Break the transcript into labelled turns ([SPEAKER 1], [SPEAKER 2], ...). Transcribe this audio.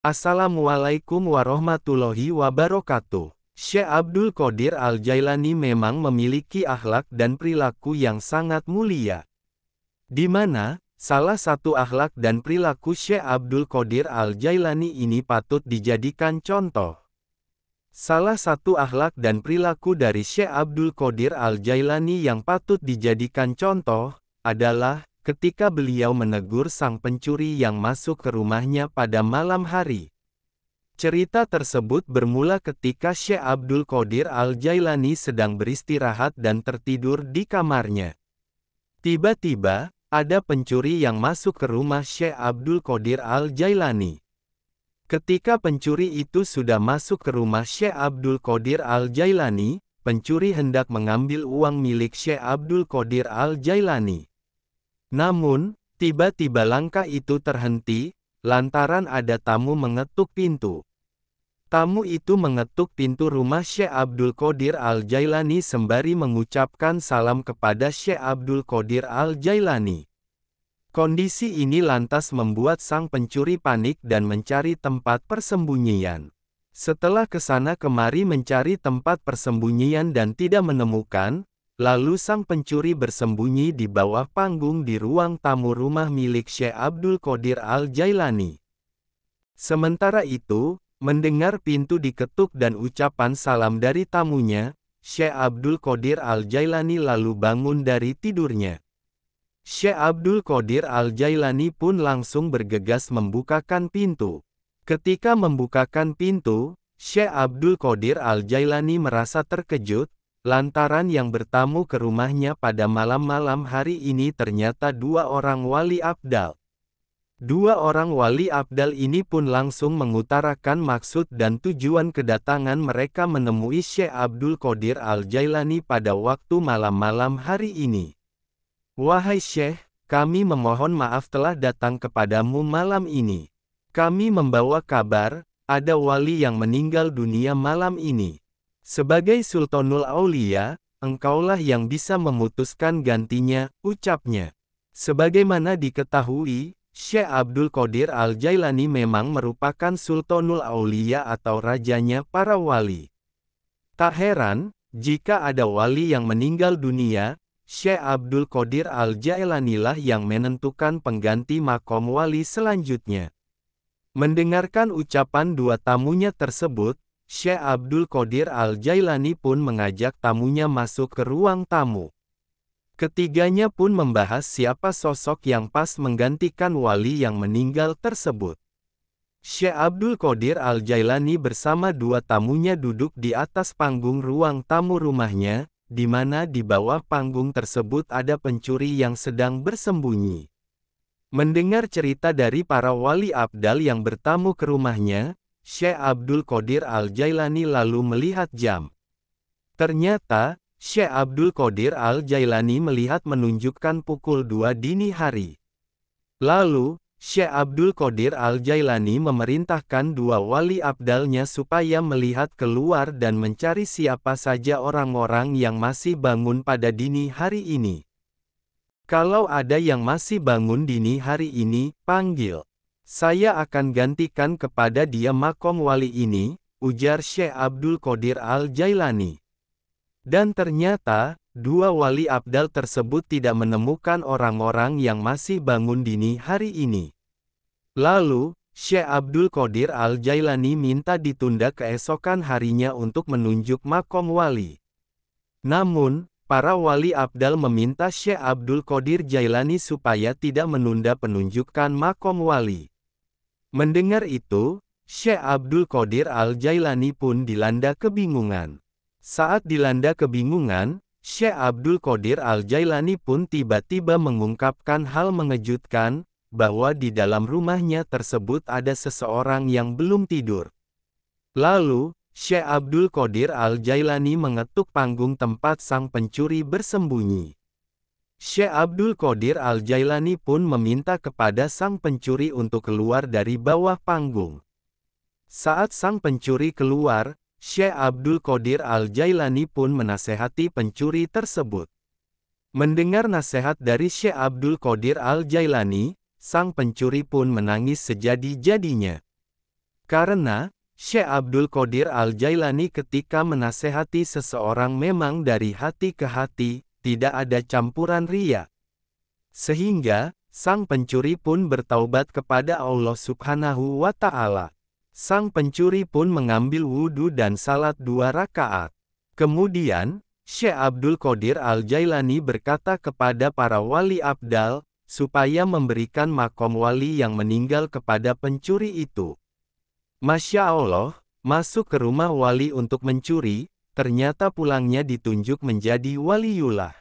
[SPEAKER 1] Assalamualaikum warahmatullahi wabarakatuh. Syekh Abdul Qadir Al-Jailani memang memiliki akhlak dan perilaku yang sangat mulia. Di mana, salah satu akhlak dan perilaku Syekh Abdul Qadir Al-Jailani ini patut dijadikan contoh. Salah satu akhlak dan perilaku dari Syekh Abdul Qadir Al-Jailani yang patut dijadikan contoh, adalah ketika beliau menegur sang pencuri yang masuk ke rumahnya pada malam hari. Cerita tersebut bermula ketika Syekh Abdul Qadir Al-Jailani sedang beristirahat dan tertidur di kamarnya. Tiba-tiba, ada pencuri yang masuk ke rumah Syekh Abdul Qadir Al-Jailani. Ketika pencuri itu sudah masuk ke rumah Syekh Abdul Qadir Al-Jailani, pencuri hendak mengambil uang milik Syekh Abdul Qadir Al-Jailani. Namun, tiba-tiba langkah itu terhenti, lantaran ada tamu mengetuk pintu. Tamu itu mengetuk pintu rumah Syekh Abdul Qadir Al-Jailani sembari mengucapkan salam kepada Syekh Abdul Qadir Al-Jailani. Kondisi ini lantas membuat sang pencuri panik dan mencari tempat persembunyian. Setelah kesana kemari mencari tempat persembunyian dan tidak menemukan, lalu sang pencuri bersembunyi di bawah panggung di ruang tamu rumah milik Syekh Abdul Qadir Al-Jailani. Sementara itu, mendengar pintu diketuk dan ucapan salam dari tamunya, Syekh Abdul Qadir Al-Jailani lalu bangun dari tidurnya. Syekh Abdul Qadir Al-Jailani pun langsung bergegas membukakan pintu. Ketika membukakan pintu, Syekh Abdul Qadir Al-Jailani merasa terkejut, lantaran yang bertamu ke rumahnya pada malam-malam hari ini ternyata dua orang wali abdal. Dua orang wali abdal ini pun langsung mengutarakan maksud dan tujuan kedatangan mereka menemui Syekh Abdul Qadir Al-Jailani pada waktu malam-malam hari ini. Wahai Syekh, kami memohon maaf telah datang kepadamu malam ini. Kami membawa kabar, ada wali yang meninggal dunia malam ini. Sebagai Sultanul Aulia, engkaulah yang bisa memutuskan gantinya, ucapnya. Sebagaimana diketahui, Syekh Abdul Qadir Al-Jailani memang merupakan Sultanul Aulia atau rajanya para wali. Tak heran, jika ada wali yang meninggal dunia, Syekh Abdul Qadir Al-Jailani lah yang menentukan pengganti makom wali selanjutnya. Mendengarkan ucapan dua tamunya tersebut, Syekh Abdul Qadir Al-Jailani pun mengajak tamunya masuk ke ruang tamu. Ketiganya pun membahas siapa sosok yang pas menggantikan wali yang meninggal tersebut. Syekh Abdul Qadir Al-Jailani bersama dua tamunya duduk di atas panggung ruang tamu rumahnya, di mana di bawah panggung tersebut ada pencuri yang sedang bersembunyi. Mendengar cerita dari para wali abdal yang bertamu ke rumahnya, Syekh Abdul Qadir Al-Jailani lalu melihat jam. Ternyata, Syekh Abdul Qadir Al-Jailani melihat menunjukkan pukul 2 dini hari. Lalu, Syekh Abdul Qadir Al-Jailani memerintahkan dua wali abdalnya supaya melihat keluar dan mencari siapa saja orang-orang yang masih bangun pada dini hari ini. Kalau ada yang masih bangun dini hari ini, panggil. Saya akan gantikan kepada dia makom wali ini, ujar Syekh Abdul Qadir Al-Jailani. Dan ternyata, dua wali abdal tersebut tidak menemukan orang-orang yang masih bangun dini hari ini. Lalu, Syekh Abdul Qadir Al-Jailani minta ditunda keesokan harinya untuk menunjuk makom wali. Namun, para wali abdal meminta Syekh Abdul Qadir Jailani supaya tidak menunda penunjukan makom wali. Mendengar itu, Syekh Abdul Qadir Al-Jailani pun dilanda kebingungan. Saat dilanda kebingungan, Syekh Abdul Qadir Al-Jailani pun tiba-tiba mengungkapkan hal mengejutkan, bahwa di dalam rumahnya tersebut ada seseorang yang belum tidur. Lalu, Syekh Abdul Qadir Al-Jailani mengetuk panggung tempat sang pencuri bersembunyi. Syekh Abdul Qadir Al-Jailani pun meminta kepada sang pencuri untuk keluar dari bawah panggung. Saat sang pencuri keluar, Syekh Abdul Qadir Al-Jailani pun menasehati pencuri tersebut. Mendengar nasihat dari Syekh Abdul Qadir Al-Jailani, sang pencuri pun menangis sejadi-jadinya. Karena, Syekh Abdul Qadir Al-Jailani ketika menasehati seseorang memang dari hati ke hati, tidak ada campuran riya. Sehingga, sang pencuri pun bertaubat kepada Allah Subhanahu wa Ta'ala. Sang pencuri pun mengambil wudhu dan salat 2 rakaat. Kemudian, Syekh Abdul Qadir Al-Jailani berkata kepada para wali abdal, supaya memberikan makom wali yang meninggal kepada pencuri itu. Masya Allah, masuk ke rumah wali untuk mencuri, ternyata pulangnya ditunjuk menjadi waliullah.